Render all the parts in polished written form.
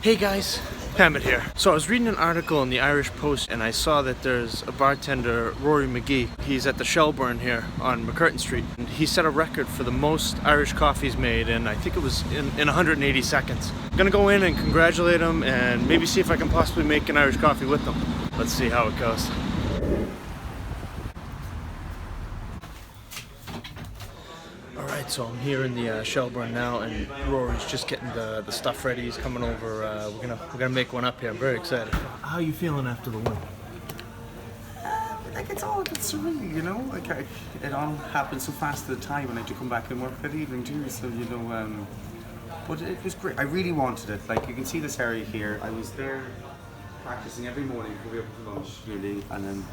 Hey guys, Hammett here. So I was reading an article in the Irish Post and I saw that there's a bartender, Rory McGee. He's at the Shelbourne here on McCurtain Street. And he set a record for the most Irish coffees made, and I think it was in 180 seconds. I'm gonna go in and congratulate him and maybe see if I can possibly make an Irish coffee with him. Let's see how it goes. Alright, so I'm here in the Shelbourne now, and Rory's just getting the stuff ready. He's coming over. We're gonna make one up here. I'm very excited. How are you feeling after the win? Like it's all a bit surreal, you know. Like it all happened so fast at the time, and I had to come back and work that evening too. So you know, but it was great. I really wanted it. Like you can see this area here. I was there practicing every morning before we up for lunch, really, and then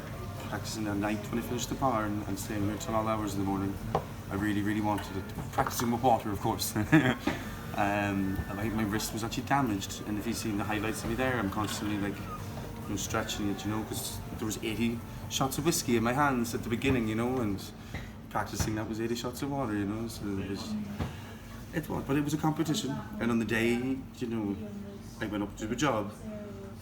practicing at night when I finished the bar, and staying here till all hours in the morning. I really wanted it. Practicing with water, of course. My wrist was actually damaged, and if you've seen the highlights of me there, I'm constantly like, you know, stretching it, you know, because there was 80 shots of whiskey in my hands at the beginning, you know, and practicing that was 80 shots of water, you know. So but it was a competition, and on the day, you know, I went up to do a job.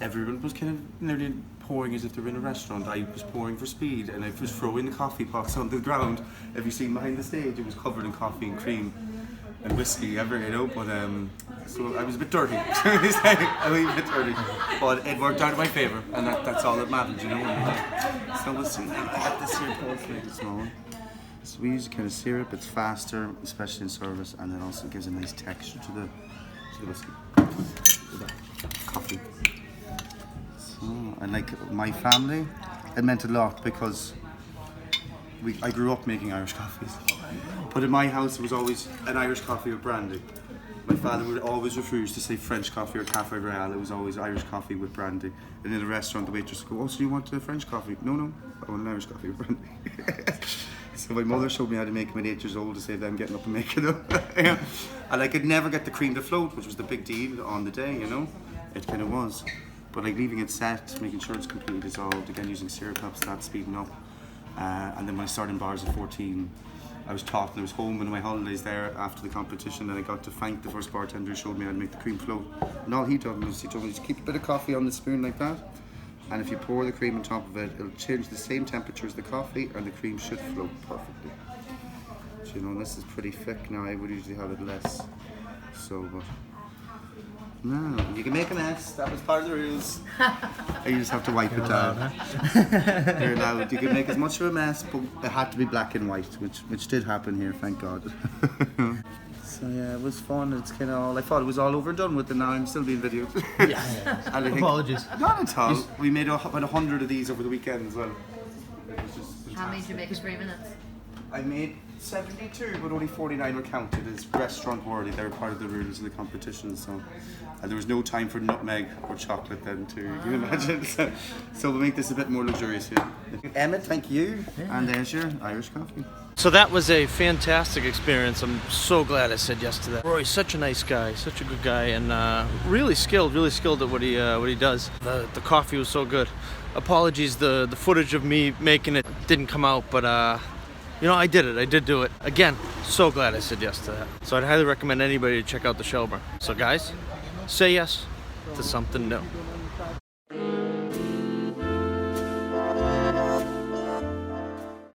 Everyone was kind of nearly pouring as if they were in a restaurant. I was pouring for speed, and I was throwing the coffee pots on the ground. Have you seen behind the stage? It was covered in coffee and cream and whiskey, you know. But so I was a bit dirty. A wee bit dirty, but it worked out in my favour, and that's all that mattered, you know. So we'll see. I got this here portrait, this small one. So we use kind of syrup. It's faster, especially in service, and it also gives a nice texture to the whiskey. Coffee. And like my family, it meant a lot because I grew up making Irish coffees. But in my house, it was always an Irish coffee with brandy. My father would always refuse to say French coffee or Café Royal. It was always Irish coffee with brandy. And in a restaurant, the waitress would go, "Oh, so you want a French coffee?" No, I want an Irish coffee with brandy. So my mother showed me how to make them at 8 years old to save them getting up and making them. Yeah. And I could never get the cream to float, which was the big deal on the day, you know. It kind of was. But like leaving it set, making sure it's completely dissolved, again using syrup helps that speeding up. And then when I started in bars at 14, I was taught, and I was home on my holidays there after the competition, and I got to thank the first bartender who showed me how to make the cream float. And all he told me was, just keep a bit of coffee on the spoon like that, and if you pour the cream on top of it, it'll change the same temperature as the coffee, and the cream should float perfectly. So, you know, this is pretty thick now. I would usually have it less. So, but no, you can make a mess. That was part of the rules. You just have to wipe it down. You're allowed. You can make as much of a mess, but it had to be black and white, which did happen here, thank God. So yeah, it was fun. It's kind of all. I thought it was all over and done with, and now I'm still being videoed. Yeah. Apologies. Not at all. We made about 100 of these over the weekend as well. How many did you make in 3 minutes? I made 72, but only 49 were counted as restaurant worthy. They were part of the rules of the competition, so there was no time for nutmeg or chocolate then too. You can imagine. So we'll make this a bit more luxurious here. Emmett, thank you. Yeah. And there's your Irish coffee. So that was a fantastic experience. I'm so glad I said yes to that. Rory's such a nice guy, such a good guy, and really skilled at what he does. The coffee was so good. Apologies, the footage of me making it didn't come out, but you know, I did do it. Again, so glad I said yes to that. So I'd highly recommend anybody to check out the Shelbourne. So guys, say yes to something new.